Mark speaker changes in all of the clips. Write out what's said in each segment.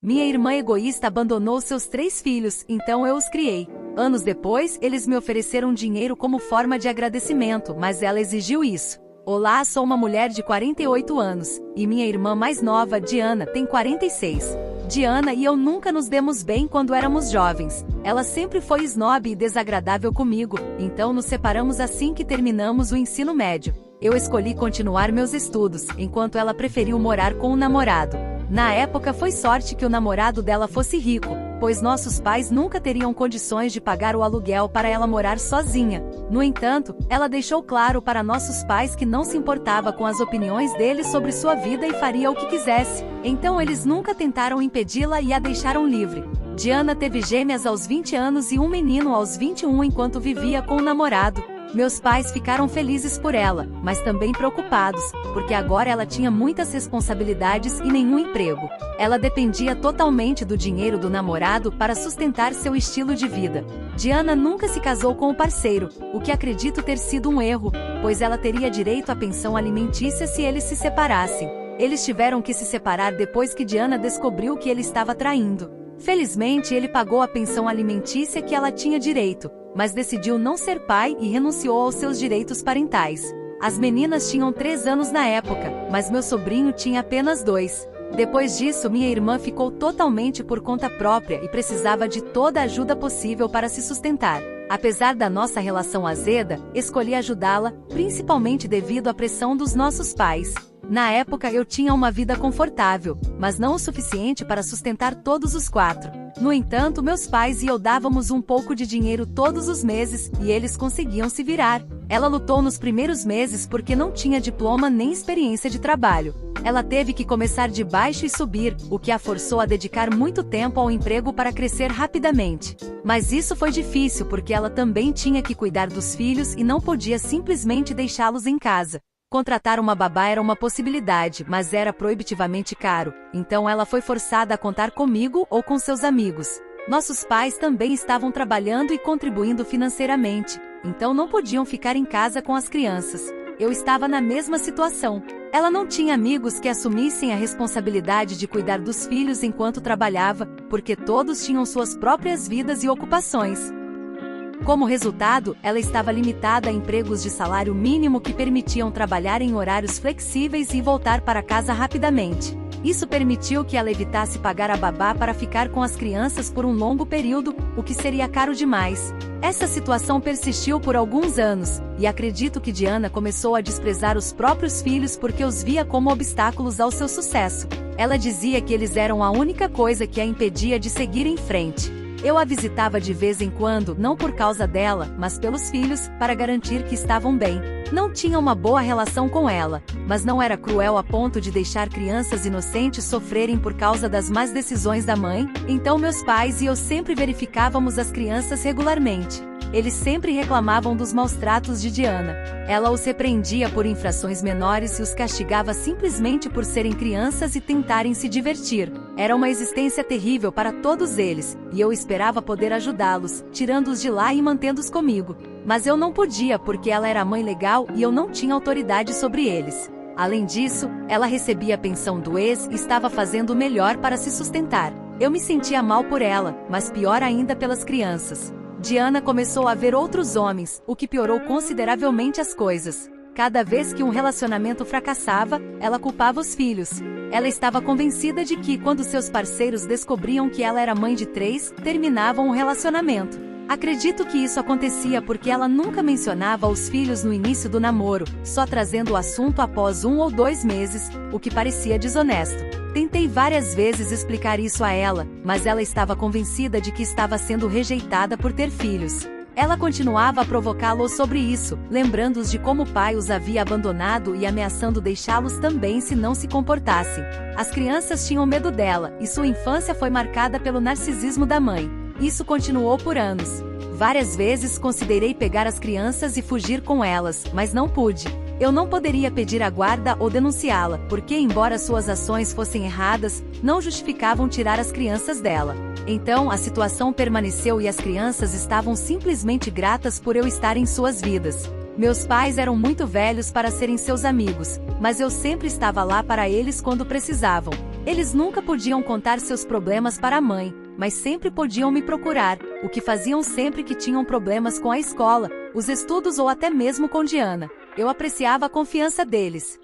Speaker 1: Minha irmã egoísta abandonou seus 3 filhos, então eu os criei. Anos depois, eles me ofereceram dinheiro como forma de agradecimento, mas ela exigiu isso. Olá, sou uma mulher de 48 anos, e minha irmã mais nova, Diana, tem 46. Diana e eu nunca nos demos bem quando éramos jovens. Ela sempre foi snob e desagradável comigo, então nos separamos assim que terminamos o ensino médio. Eu escolhi continuar meus estudos, enquanto ela preferiu morar com um namorado. Na época foi sorte que o namorado dela fosse rico, pois nossos pais nunca teriam condições de pagar o aluguel para ela morar sozinha. No entanto, ela deixou claro para nossos pais que não se importava com as opiniões deles sobre sua vida e faria o que quisesse. Então eles nunca tentaram impedi-la e a deixaram livre. Diana teve gêmeas aos 20 anos e um menino aos 21 enquanto vivia com o namorado. Meus pais ficaram felizes por ela, mas também preocupados, porque agora ela tinha muitas responsabilidades e nenhum emprego. Ela dependia totalmente do dinheiro do namorado para sustentar seu estilo de vida. Diana nunca se casou com o parceiro, o que acredito ter sido um erro, pois ela teria direito à pensão alimentícia se eles se separassem. Eles tiveram que se separar depois que Diana descobriu que ele estava traindo. Felizmente, ele pagou a pensão alimentícia que ela tinha direito, mas decidiu não ser pai e renunciou aos seus direitos parentais. As meninas tinham 3 anos na época, mas meu sobrinho tinha apenas 2. Depois disso, minha irmã ficou totalmente por conta própria e precisava de toda a ajuda possível para se sustentar. Apesar da nossa relação azeda, escolhi ajudá-la, principalmente devido à pressão dos nossos pais. Na época eu tinha uma vida confortável, mas não o suficiente para sustentar todos os 4. No entanto, meus pais e eu dávamos um pouco de dinheiro todos os meses, e eles conseguiam se virar. Ela lutou nos primeiros meses porque não tinha diploma nem experiência de trabalho. Ela teve que começar de baixo e subir, o que a forçou a dedicar muito tempo ao emprego para crescer rapidamente. Mas isso foi difícil porque ela também tinha que cuidar dos filhos e não podia simplesmente deixá-los em casa. Contratar uma babá era uma possibilidade, mas era proibitivamente caro, então ela foi forçada a contar comigo ou com seus amigos. Nossos pais também estavam trabalhando e contribuindo financeiramente, então não podiam ficar em casa com as crianças. Eu estava na mesma situação. Ela não tinha amigos que assumissem a responsabilidade de cuidar dos filhos enquanto trabalhava, porque todos tinham suas próprias vidas e ocupações. Como resultado, ela estava limitada a empregos de salário mínimo que permitiam trabalhar em horários flexíveis e voltar para casa rapidamente. Isso permitiu que ela evitasse pagar a babá para ficar com as crianças por um longo período, o que seria caro demais. Essa situação persistiu por alguns anos, e acredito que Diana começou a desprezar os próprios filhos porque os via como obstáculos ao seu sucesso. Ela dizia que eles eram a única coisa que a impedia de seguir em frente. Eu a visitava de vez em quando, não por causa dela, mas pelos filhos, para garantir que estavam bem. Não tinha uma boa relação com ela, mas não era cruel a ponto de deixar crianças inocentes sofrerem por causa das más decisões da mãe, então meus pais e eu sempre verificávamos as crianças regularmente. Eles sempre reclamavam dos maus tratos de Diana. Ela os repreendia por infrações menores e os castigava simplesmente por serem crianças e tentarem se divertir. Era uma existência terrível para todos eles, e eu esperava poder ajudá-los, tirando-os de lá e mantendo-os comigo. Mas eu não podia porque ela era a mãe legal e eu não tinha autoridade sobre eles. Além disso, ela recebia a pensão do ex e estava fazendo o melhor para se sustentar. Eu me sentia mal por ela, mas pior ainda pelas crianças. Diana começou a ver outros homens, o que piorou consideravelmente as coisas. Cada vez que um relacionamento fracassava, ela culpava os filhos. Ela estava convencida de que, quando seus parceiros descobriam que ela era mãe de 3, terminavam o relacionamento. Acredito que isso acontecia porque ela nunca mencionava os filhos no início do namoro, só trazendo o assunto após 1 ou 2 meses, o que parecia desonesto. Tentei várias vezes explicar isso a ela, mas ela estava convencida de que estava sendo rejeitada por ter filhos. Ela continuava a provocá-los sobre isso, lembrando-os de como o pai os havia abandonado e ameaçando deixá-los também se não se comportassem. As crianças tinham medo dela, e sua infância foi marcada pelo narcisismo da mãe. Isso continuou por anos. Várias vezes considerei pegar as crianças e fugir com elas, mas não pude. Eu não poderia pedir a guarda ou denunciá-la, porque embora suas ações fossem erradas, não justificavam tirar as crianças dela. Então a situação permaneceu e as crianças estavam simplesmente gratas por eu estar em suas vidas. Meus pais eram muito velhos para serem seus amigos, mas eu sempre estava lá para eles quando precisavam. Eles nunca podiam contar seus problemas para a mãe, mas sempre podiam me procurar, o que faziam sempre que tinham problemas com a escola, os estudos ou até mesmo com Diana. Eu apreciava a confiança deles.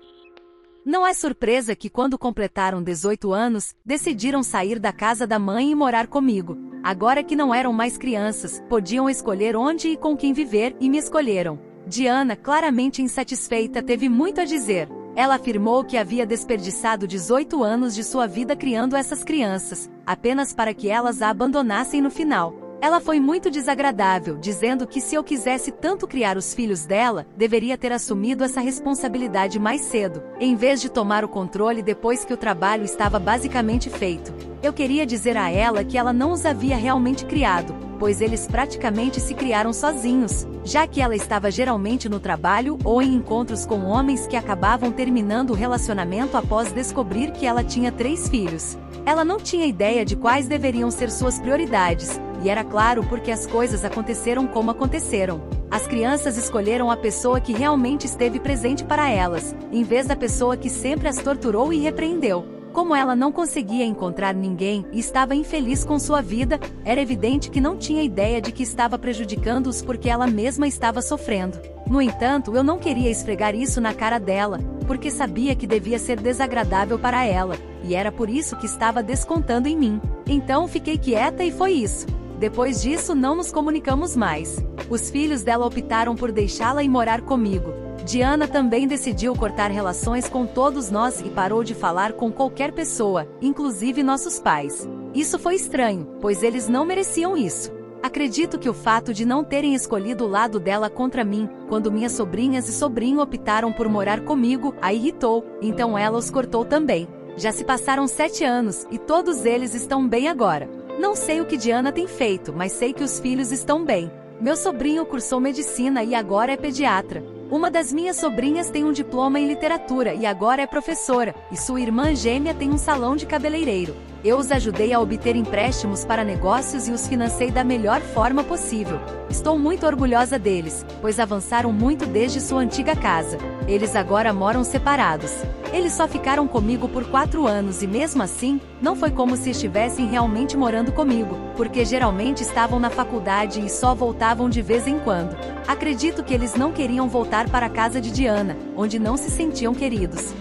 Speaker 1: Não é surpresa que quando completaram 18 anos, decidiram sair da casa da mãe e morar comigo. Agora que não eram mais crianças, podiam escolher onde e com quem viver e me escolheram. Diana, claramente insatisfeita, teve muito a dizer. Ela afirmou que havia desperdiçado 18 anos de sua vida criando essas crianças, apenas para que elas a abandonassem no final. Ela foi muito desagradável, dizendo que se eu quisesse tanto criar os filhos dela, deveria ter assumido essa responsabilidade mais cedo, em vez de tomar o controle depois que o trabalho estava basicamente feito. Eu queria dizer a ela que ela não os havia realmente criado, pois eles praticamente se criaram sozinhos, já que ela estava geralmente no trabalho ou em encontros com homens que acabavam terminando o relacionamento após descobrir que ela tinha 3 filhos. Ela não tinha ideia de quais deveriam ser suas prioridades, e era claro porque as coisas aconteceram como aconteceram. As crianças escolheram a pessoa que realmente esteve presente para elas, em vez da pessoa que sempre as torturou e repreendeu. Como ela não conseguia encontrar ninguém e estava infeliz com sua vida, era evidente que não tinha ideia de que estava prejudicando-os porque ela mesma estava sofrendo. No entanto, eu não queria esfregar isso na cara dela, porque sabia que devia ser desagradável para ela, e era por isso que estava descontando em mim. Então fiquei quieta e foi isso. Depois disso não nos comunicamos mais. Os filhos dela optaram por deixá-la e morar comigo. Diana também decidiu cortar relações com todos nós e parou de falar com qualquer pessoa, inclusive nossos pais. Isso foi estranho, pois eles não mereciam isso. Acredito que o fato de não terem escolhido o lado dela contra mim, quando minhas sobrinhas e sobrinho optaram por morar comigo, a irritou, então ela os cortou também. Já se passaram 7 anos, e todos eles estão bem agora. Não sei o que Diana tem feito, mas sei que os filhos estão bem. Meu sobrinho cursou medicina e agora é pediatra. Uma das minhas sobrinhas tem um diploma em literatura e agora é professora, e sua irmã gêmea tem um salão de cabeleireiro. Eu os ajudei a obter empréstimos para negócios e os financei da melhor forma possível. Estou muito orgulhosa deles, pois avançaram muito desde sua antiga casa. Eles agora moram separados. Eles só ficaram comigo por 4 anos e mesmo assim, não foi como se estivessem realmente morando comigo, porque geralmente estavam na faculdade e só voltavam de vez em quando. Acredito que eles não queriam voltar para a casa de Diana, onde não se sentiam queridos.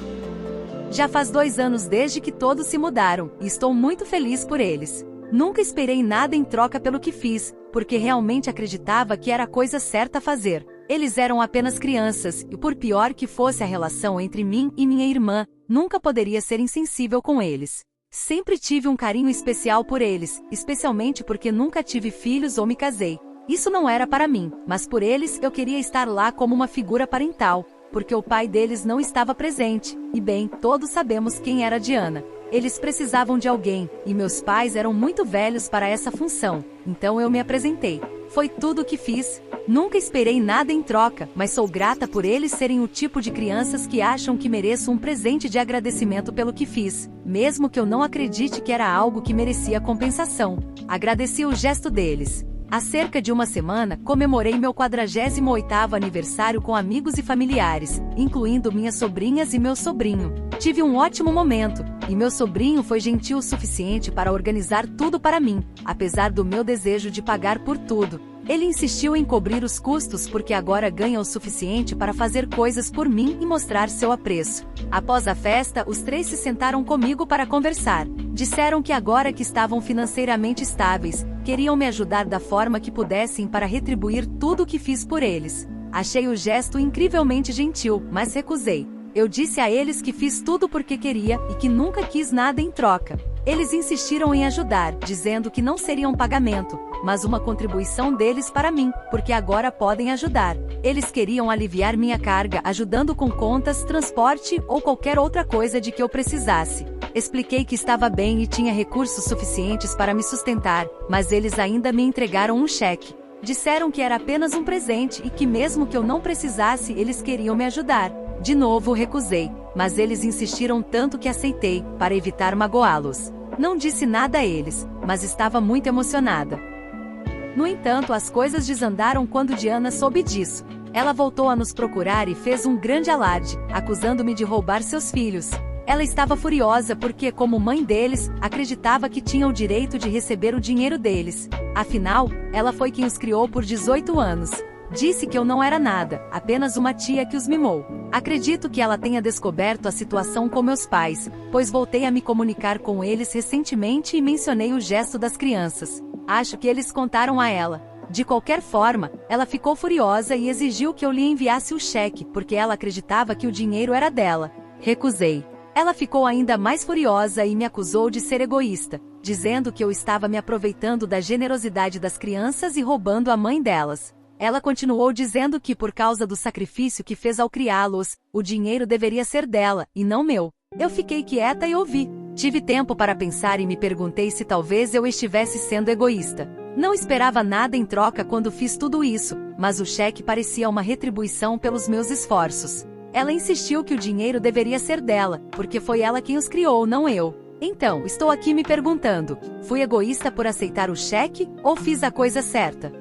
Speaker 1: Já faz 2 anos desde que todos se mudaram, e estou muito feliz por eles. Nunca esperei nada em troca pelo que fiz, porque realmente acreditava que era a coisa certa a fazer. Eles eram apenas crianças, e por pior que fosse a relação entre mim e minha irmã, nunca poderia ser insensível com eles. Sempre tive um carinho especial por eles, especialmente porque nunca tive filhos ou me casei. Isso não era para mim, mas por eles eu queria estar lá como uma figura parental, porque o pai deles não estava presente, e bem, todos sabemos quem era Diana. Eles precisavam de alguém, e meus pais eram muito velhos para essa função, então eu me apresentei. Foi tudo o que fiz. Nunca esperei nada em troca, mas sou grata por eles serem o tipo de crianças que acham que mereço um presente de agradecimento pelo que fiz, mesmo que eu não acredite que era algo que merecia compensação. Agradeci o gesto deles. Há cerca de uma semana, comemorei meu 48º aniversário com amigos e familiares, incluindo minhas sobrinhas e meu sobrinho. Tive um ótimo momento, e meu sobrinho foi gentil o suficiente para organizar tudo para mim, apesar do meu desejo de pagar por tudo. Ele insistiu em cobrir os custos porque agora ganha o suficiente para fazer coisas por mim e mostrar seu apreço. Após a festa, os 3 se sentaram comigo para conversar. Disseram que agora que estavam financeiramente estáveis, queriam me ajudar da forma que pudessem para retribuir tudo o que fiz por eles. Achei o gesto incrivelmente gentil, mas recusei. Eu disse a eles que fiz tudo porque queria e que nunca quis nada em troca. Eles insistiram em ajudar, dizendo que não seria um pagamento, mas uma contribuição deles para mim, porque agora podem ajudar. Eles queriam aliviar minha carga, ajudando com contas, transporte ou qualquer outra coisa de que eu precisasse. Expliquei que estava bem e tinha recursos suficientes para me sustentar, mas eles ainda me entregaram um cheque. Disseram que era apenas um presente e que mesmo que eu não precisasse, eles queriam me ajudar. De novo recusei, mas eles insistiram tanto que aceitei, para evitar magoá-los. Não disse nada a eles, mas estava muito emocionada. No entanto, as coisas desandaram quando Diana soube disso. Ela voltou a nos procurar e fez um grande alarde, acusando-me de roubar seus filhos. Ela estava furiosa porque, como mãe deles, acreditava que tinha o direito de receber o dinheiro deles. Afinal, ela foi quem os criou por 18 anos. Disse que eu não era nada, apenas uma tia que os mimou. Acredito que ela tenha descoberto a situação com meus pais, pois voltei a me comunicar com eles recentemente e mencionei o gesto das crianças. Acho que eles contaram a ela. De qualquer forma, ela ficou furiosa e exigiu que eu lhe enviasse o cheque, porque ela acreditava que o dinheiro era dela. Recusei. Ela ficou ainda mais furiosa e me acusou de ser egoísta, dizendo que eu estava me aproveitando da generosidade das crianças e roubando a mãe delas. Ela continuou dizendo que, por causa do sacrifício que fez ao criá-los, o dinheiro deveria ser dela, e não meu. Eu fiquei quieta e ouvi. Tive tempo para pensar e me perguntei se talvez eu estivesse sendo egoísta. Não esperava nada em troca quando fiz tudo isso, mas o cheque parecia uma retribuição pelos meus esforços. Ela insistiu que o dinheiro deveria ser dela, porque foi ela quem os criou, não eu. Então, estou aqui me perguntando, fui egoísta por aceitar o cheque, ou fiz a coisa certa?